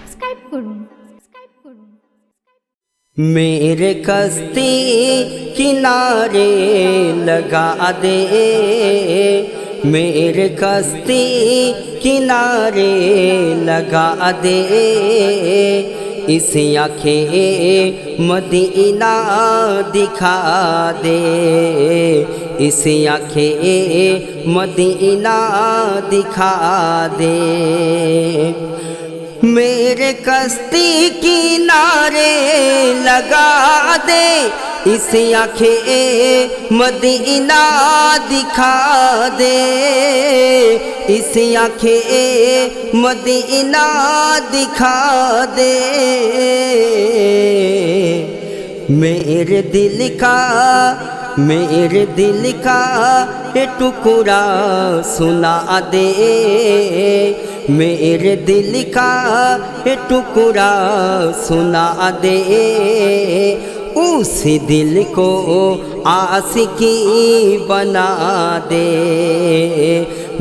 Subscribe করুন। मेरे कश्ती किनारे लगा दे, मेरे कश्ती किनारे लगा दे, इस आँखें मदीना दिखा दे, इस आँखें मदीना दिखा दे। मेरे कश्ती किनारे लगा दे, इस आँखें मदीना दिखा दे, इस आँखें मदीना दिखा दे। मेरे दिल का ये टुकड़ा सुना दे, मेरे दिल का ये टुकड़ा सुना दे, उस दिल को आशिकी बना दे।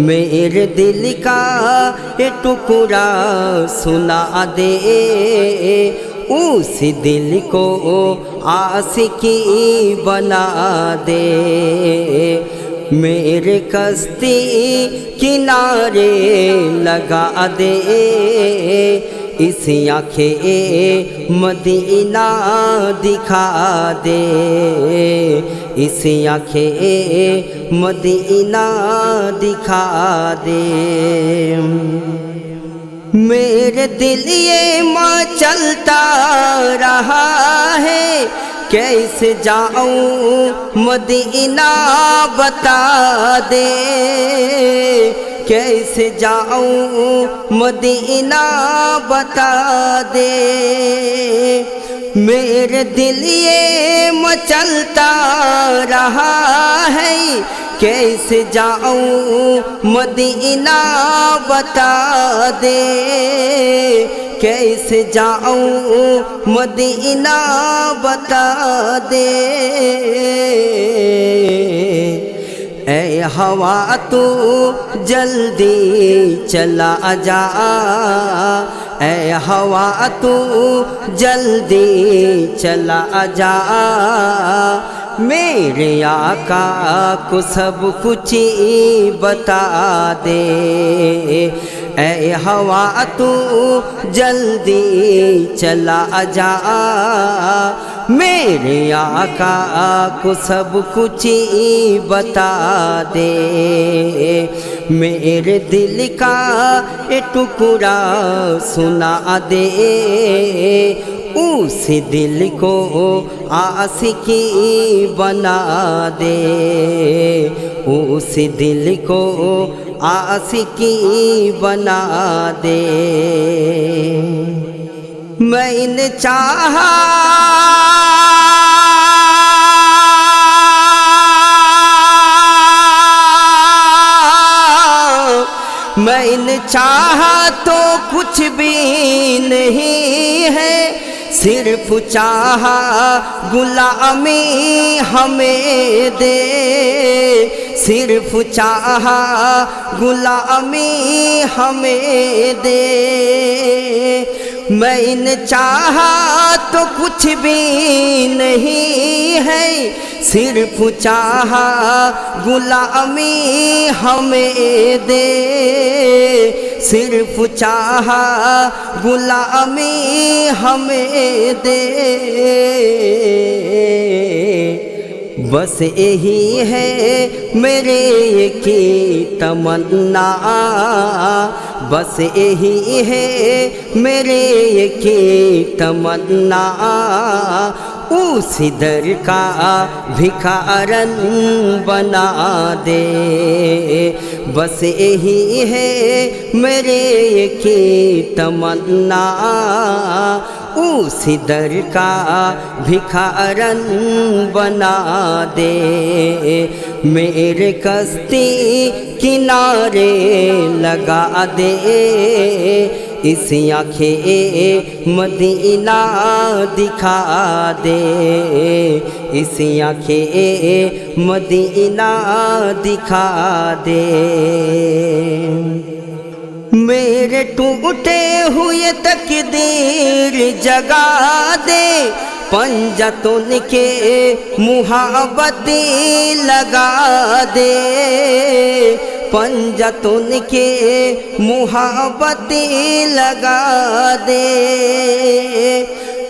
मेरे दिल का ये टुकड़ा सुना दे, उस दिल को आशिकी बना दे। मेरे कश्ती किनारे लगा दे, इस आँखें मदीना दिखा दे, इस आँखें मदीना दिखा दे। मेरे दिल ये मचलता रहा है, कैसे जाऊं मदीना बता दे, कैसे जाऊं मदीना बता दे। मेरे दिल ये मचलता रहा है, कैसे जाऊं मदीना बता दे, कैसे जाऊं मदीना बता दे। ऐ हवा तू जल्दी चला जा, ऐ हवा तू जल्दी चला जा, मेरे आका को सब कुछ बता दे। ऐ हवा तू जल्दी चला जा, मेरे आका को सब कुछ बता दे। मेरे दिल का ये टुकड़ा सुना दे, उस दिल को आशिकी बना दे, उस दिल को आशिकी बना दे। मैंने चाहा मैंने चाहा तो कुछ भी नहीं है, सिर्फ चाहा गुलामी हमें दे, सिर्फ चाहा गुलामी हमें दे। मैंने चाहा तो कुछ भी नहीं है, सिर्फ चाहा गुलामी हमें दे, सिर्फ चाहा गुलामी हमें दे। बस यही है मेरे की तमन्ना, बस यही है मेरे की तमन्ना, उस दर का भिखारन बना दे। बस यही है मेरे की तमन्ना, उस दर का भिखारन बना दे। मेरे कश्ती किनारे लगा दे, इस आँखें मदीना दिखा दे, इस आँखें मदीना दिखा दे। میرے ٹوٹے ہوئے تقدیر جگا دے، پنجتن کے محبت لگا دے، پنجتن کے محبت لگا دے،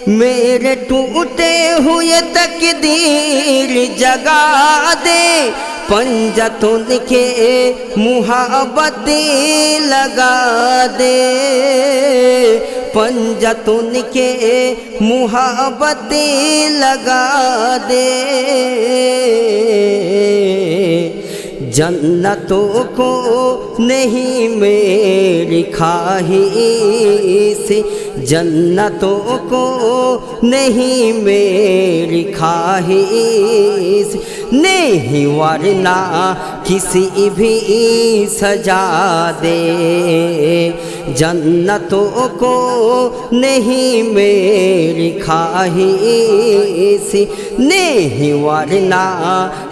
میرے ٹوٹے ہوئے تقدیر جگا دے، پنجتن کے محبت لگا دے، پنجتن کے محبت لگا دے، جنتوں کو نہیں میری خواہش، جنتوں کو نہیں میری خواہش، نہیں ورنہ کسی بھی سجا دے، جنتوں کو نہیں میری خواہش، نہیں ورنہ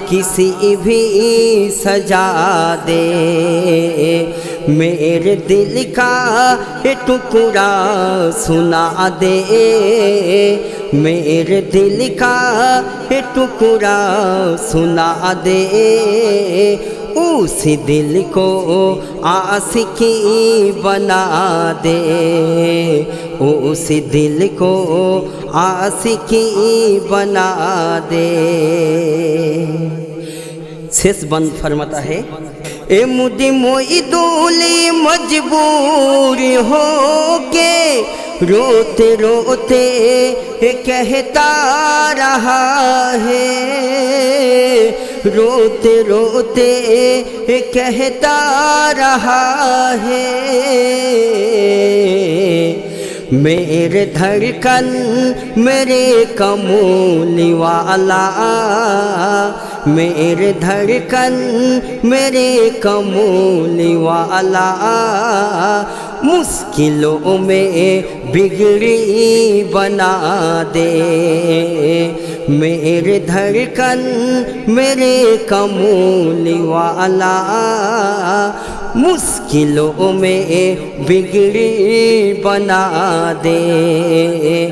کسی بھی سجا دے، میرے دل کا ٹکڑا سنا دے، میرے دل کا ٹکڑا سنا دے، اس دل کو عاشقی بنا دے، اس دل کو عاشقی بنا دے۔ شیش بند فرماتا ہے، اے مجھے موئی مجبور ہو کے روتے روتے کہتا رہا ہے، روتے روتے کہتا رہا ہے، میرے دھڑکن میرے کمولی والا، میرے دھڑکن میرے کمولی والا، مشکلوں میں بگڑی بنا دے، میرے دھڑکن میرے کمولی والا، مشکلوں میں بگڑی بنا دے،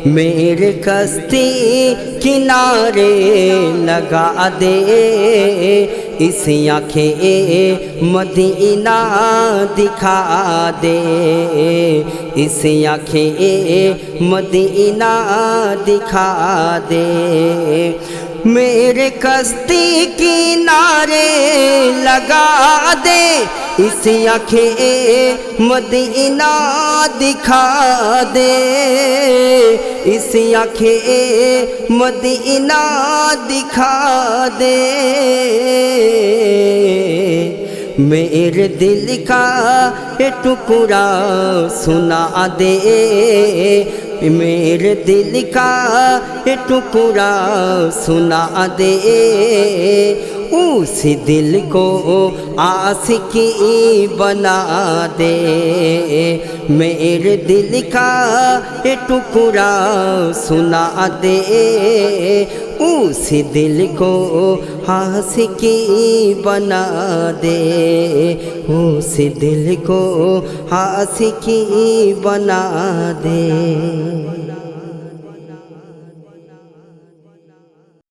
میرے کشتی کنارے لگا دے، اس آنکھیں مدینہ دکھا دے، اس آنکھیں مدینہ دکھا دے، میرے کشتی کنارے لگا دے، اس آنکھیں مدینہ دکھا دے، اس آنکھیں مدینہ دکھا دے، میرے دل کا ٹکڑا سنا دے، میرے دل کا ٹکڑا سنا دے، اس دل کو عاشقی بنا دے، میرے دل کا ٹکڑا سنا دے، اس دل کو عاشقی بنا دے، اس دل کو عاشقی بنا دے۔